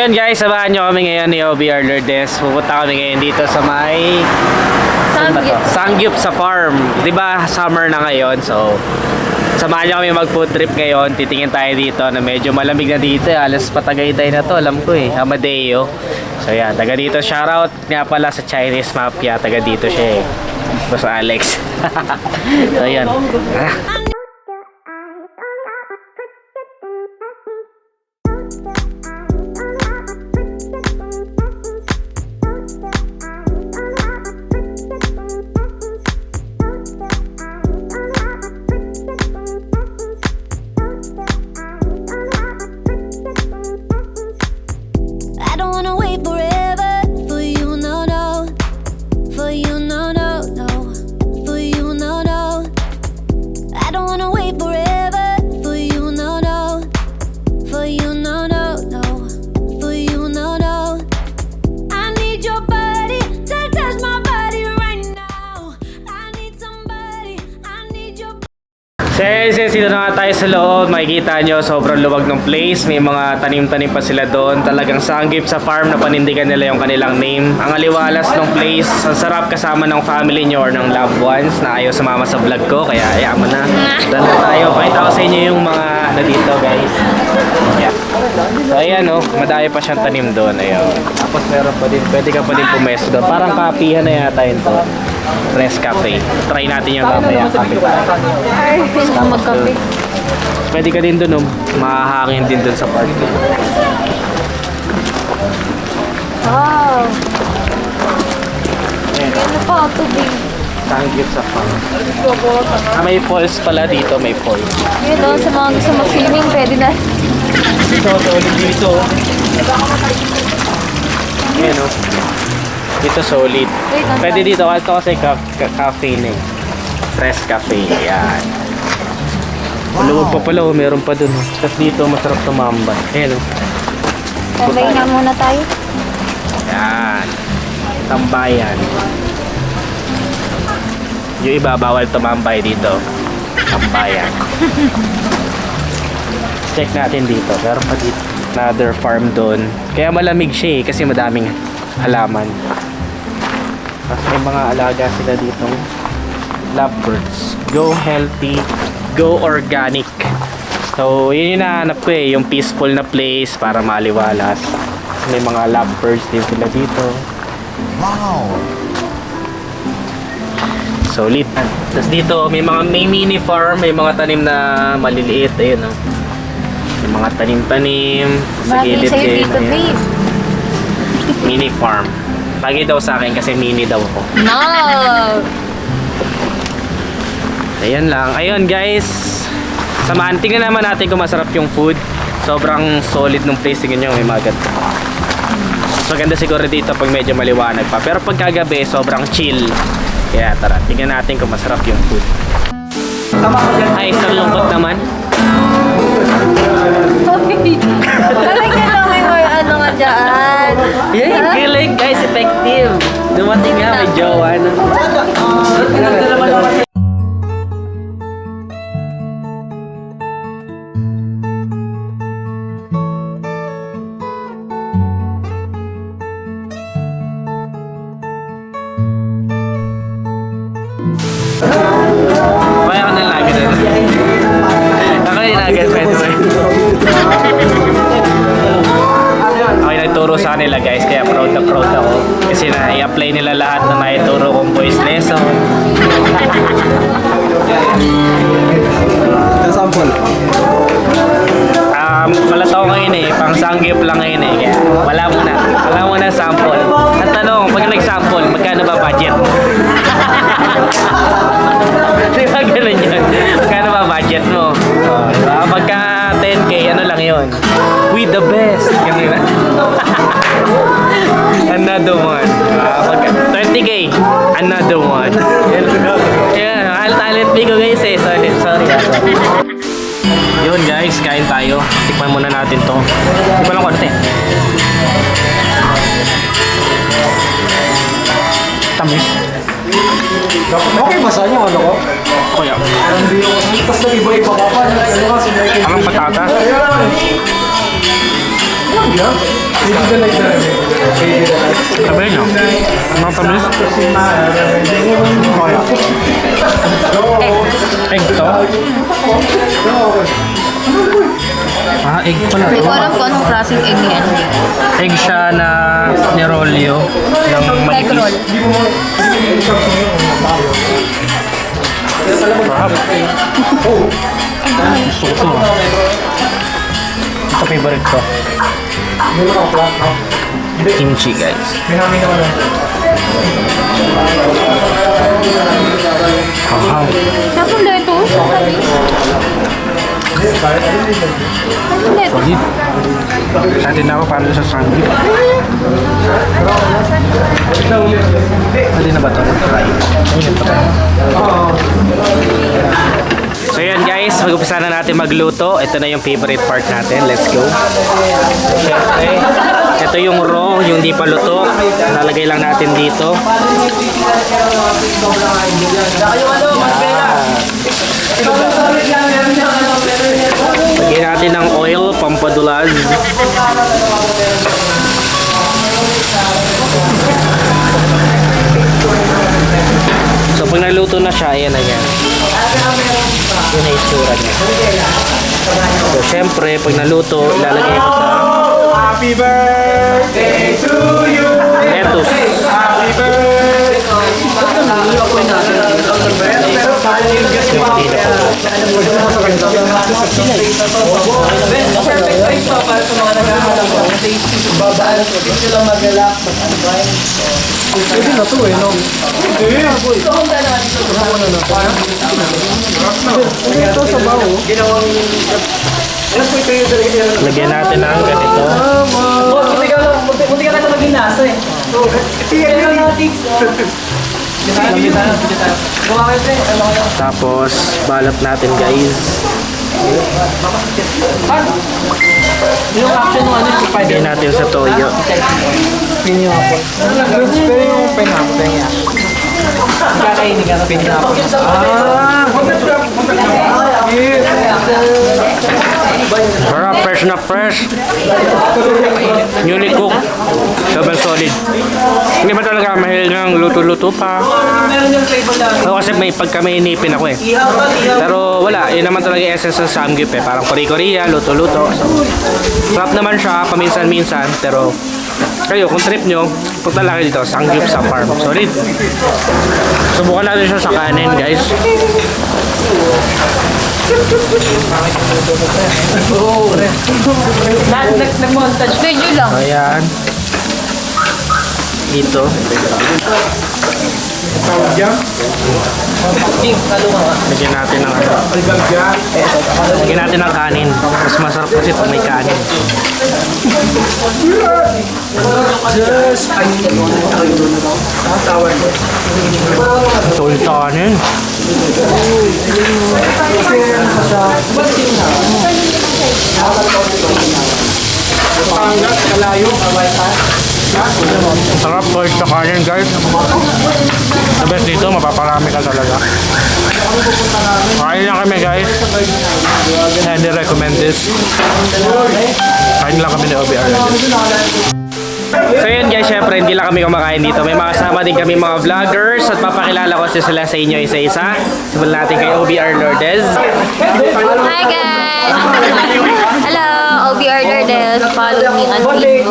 Ayan guys, samahan nyo kami ngayon ni OBR Lourdes. Pupunta kami ngayon dito sa may Sangyup sa farm. Diba summer na ngayon, so samahan nyo kami mag food trip ngayon. Titingin tayo dito na medyo malamig na dito. Alas Patagaytay na to, alam ko eh, Amadeo. So yan, taga dito. Shoutout nga pala sa Chinese Mafia, taga dito siya eh, Boss Alex. So yan, tara. Sino na nga tayo sa loob, makikita nyo sobrang luwag ng place. May mga tanim-tanim pa sila doon. Talagang Sangyup sa farm na panindigan nila yung kanilang name. Ang aliwalas ng place, ang sarap kasama ng family nyo or ng loved ones na ayaw sumama sa vlog ko. Kaya ayaw mo na. Dala tayo, pakita ko sa inyo yung mga dito guys. Yeah. So ayan o, madami pa siyang tanim doon. Ayun. Tapos meron pa din, pwede ka pa din pumesto doon. Parang kapihan na yata yun to. Press Cafe. Try natin yung mamaya. Kape tayo. Ay, gusto magkape. Pwede ka din dun, mahahangin din dun sa park. Wow. Ganda pa ang tubig. Sangyup sa farm. May falls pala dito, may falls. Yun o, sa mga gusto mag-swimming, pwede na. Dito, dito. Ayan o. Dito solid. Pwede dito, ito kasi cafe na eh. Press Cafe, ayan. Maluwag pa pala, meron pa dun. Tapos dito, masarap tumambay. Ayan o. Tambay na muna tayo. Ayan. Tambayan. Yung iba, bawal tumambay dito. Tambayan. Check natin dito. Meron pa dito. Another farm doon. Kaya malamig siya eh, kasi madaming halaman. Tapos may mga alaga sila dito. Lovebirds. Go healthy, go organic. So, yun yung nahanap ko eh. Yung peaceful na place para maliwalas. May mga lovebirds din sila dito. Wow! Solid. Tapos dito, may mini farm. May mga tanim na maliliit. Ayun o. May mga tanim-tanim. Sa Bagay gilid sa'yo din. dito, babe. Mini farm. Lagi daw sa akin kasi mini daw ako. No! Ayan lang. Ayun guys. Samahan. Tingnan naman natin kung masarap yung food. Sobrang solid ng place. Tingnan nyo. May magat. So ganda siguro dito pag medyo maliwanag pa. Pero pag kagabi, sobrang chill. Kaya tara. Tingnan natin kung masarap yung food. Ay, isang lungkot naman. Talaga lang may ano nga dyan. Yan, kilig guys. Effective. Dumating nga. May jowa. Kaya ka na lagi doon. Ako yung nugget, pwede mo. Okay, nagturo sa kanila guys, kaya proud na proud ako. Kasi na i-apply nila lahat na naituro kong voice lesson. Sample. Malataw ngayon eh, pang Sangyup lang ngayon eh. Kaya wala muna sample. At tanong, pag nag-sample, magkano ba budget? Di ba ganun yun? Magkano ba budget mo? Diba? Pagka 10k, ano lang yun? With the best. Ganun na. Another one. Pagka 20k, another one. Yeah, talent fee ko guys eh. Sorry. Yun guys, kain tayo. Tikman muna natin to. Tikman lang konti. Tamis. Okay ba sa inyo ano ko? Kuya. Tapos nag-iba-iba ka pa. Anong patatas? Alam yan. Sabi nyo, matamis. Egg to? Ah, egg pala Hindi to. ko alam kung anong klaseng egg yan. Egg siya na nirolyo ng Egg roll. manipis. Sarap. Gusto ko to. Ito favorite ko. Kimchi guys. Wow. Saan kung dito? Solid. Natin na ako para sa sanggip. Pwede na ba ito? So yan guys, mag-upisa na natin magluto. Ito na yung favorite part natin. Let's go. Siyempre, ito yung raw, yung di pa luto. Lalagay lang natin dito. Lagyan natin ng oil, pampadulas. So pag naluto na siya, ayan na yan. Yun na itsura niya. So syempre, pag naluto, ilalagay ko sa Happy birthday to you! lettuce. Happy birthday! Perfect place to para sa mga naghahanap ng tasty. Babaan. Hindi sila magalak. Pwede na to eh, no? Ito sa bawo. Lagyan natin ng ganito. Buti ka na maging nasa eh. Tingnan natin. Tapos, balat natin guys. Yung action mo ano yung Lagyan natin sa toyo. Pineapple. Pero yung pineapple niya. kakainin ka na pineapple. Sarap, fresh na fresh. Newly cooked. Sobrang solid. Hindi ba talaga mahilig ng luto-luto pa? Meron yung flavor na Ako kasi may pagka-mainipin ako eh. ihaw to, ihaw. Pero wala, yun naman talaga yung essence ng samgyup eh. Parang kori-korea, luto-luto. So, sarap naman siya, paminsan-minsan. Pero kayo, kung trip nyo, punta lang kayo dito, samgyup sa farm. Solid. Subukan natin siya sa kanin, guys. Nag-montage. Video lang. Ayan. Dito. Lagyan natin ng ano. Lagyan natin ng kanin. Mas masarap kasi pag may kanin. Solid sa kanin. Sarap solid sa kanin guys. The best dito, mapaparami ka talaga. Kain lang kami guys. Highly recommend this. Kain lang kami ni OBR. So yun guys, syempre hindi lang kami kumakain dito. May mga kasama din kami mga vloggers at papakilala ko sila sa inyo isa-isa. Simulan natin kay OBR Lourdes. Hi guys! Hello, OBR Lourdes. Follow me on Facebook.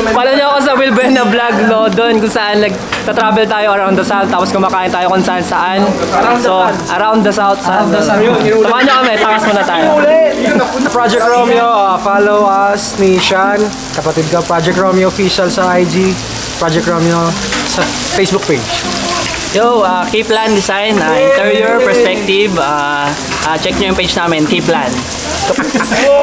Follow niyo ako sa Wilben na vlog, no? Doon kung saan nag-travel tayo around the south, tapos kumakain tayo kung saan saan. So, around the south. Samahan niyo kami, takas muna tayo. Project Romeo, follow us ni Sean. Kapatid ko, Project Romeo official sa IG. Project Romeo sa Facebook page. Yo, K-Plan Design, interior perspective. Check nyo yung page namin, K-Plan.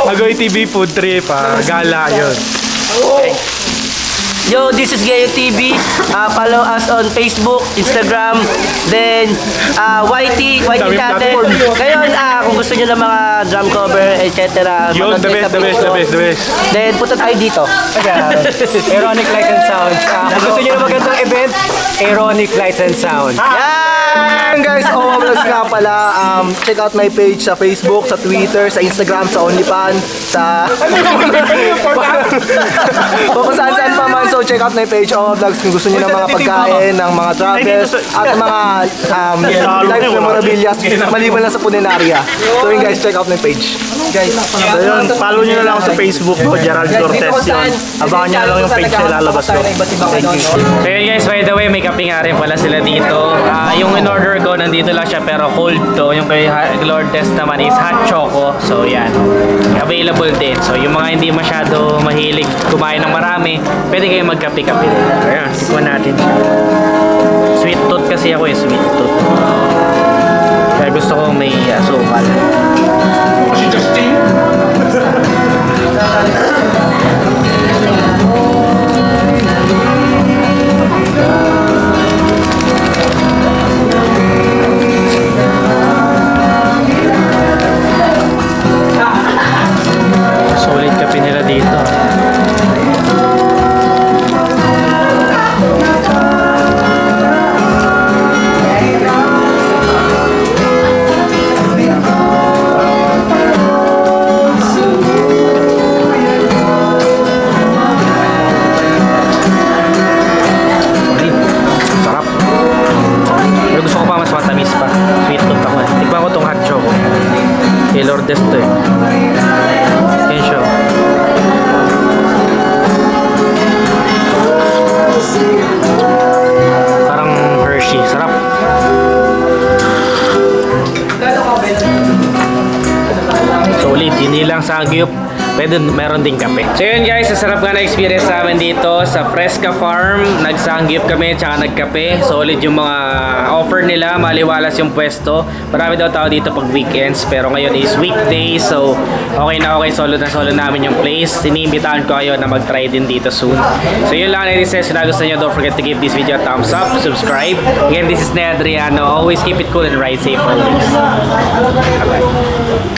Agoy TV food trip, gala yun. Yo, this is Gayo TV. Follow us on Facebook, Instagram, then YT Daming channel. platform. Ngayon, kung gusto nyo ng mga drum cover, etc. Yun, the best, the best, the best, the best. Then, punta tayo dito. Aeronic Light and Sound. Kung gusto nyo na magandang event, Aeronic Light and Sound. Yan! Ayan guys, Vlogs nga pala. Check out my page sa Facebook, sa Twitter, sa Instagram, sa OnlyFans, sa... Papasaan-saan pa man. So check out my page, Vlogs, kung gusto niyo ng mga pagkain, ng mga travels, at mga life memorabilia, maliban lang sa Punenaria. So yun guys, check out my page. Guys, So yun, follow nyo na lang ako sa Facebook ko, Gerald Cortez yun. Abangan nyo na lang yung page na lalabas ko. Thank you. So yun guys, by the way, may kape nga rin pala sila dito. Yung in-order ko, nandito lang siya pero cold to. Yung kay Lourdes naman is hot choco. So yan, available din. So yung mga hindi masyado mahilig kumain ng marami, pwede kayo magkape-kape din. Ayan, tikman natin siya. Sweet tooth kasi ako sweet tooth. Kaya gusto ko may asukal. Solid kape nila dito. Sarap. Pero gusto ko pa mas matamis pa. Sweet tooth ako eh. Tikman ko tong hot choco. Kay Lourdes to eh. Yan siya. Parang Hershey. Sarap. Solid. Hindi lang sagyup. Pwede meron din kape. So yun guys, sarap nga na experience namin dito sa Fresca Farm. Nagsangyup kami tsaka nagkape. Solid yung mga offer nila. Maliwalas yung pwesto. Marami daw tao dito pag weekends. Pero ngayon is weekdays. So okay na okay. Solo na solo namin yung place. Siniimbitahan ko kayo na mag-try din dito soon. So yun lang na session na gusto nyo. Don't forget to give this video a thumbs up. Subscribe. Again, this is Ned Adriano. Always keep it cool and ride safe always. Bye-bye.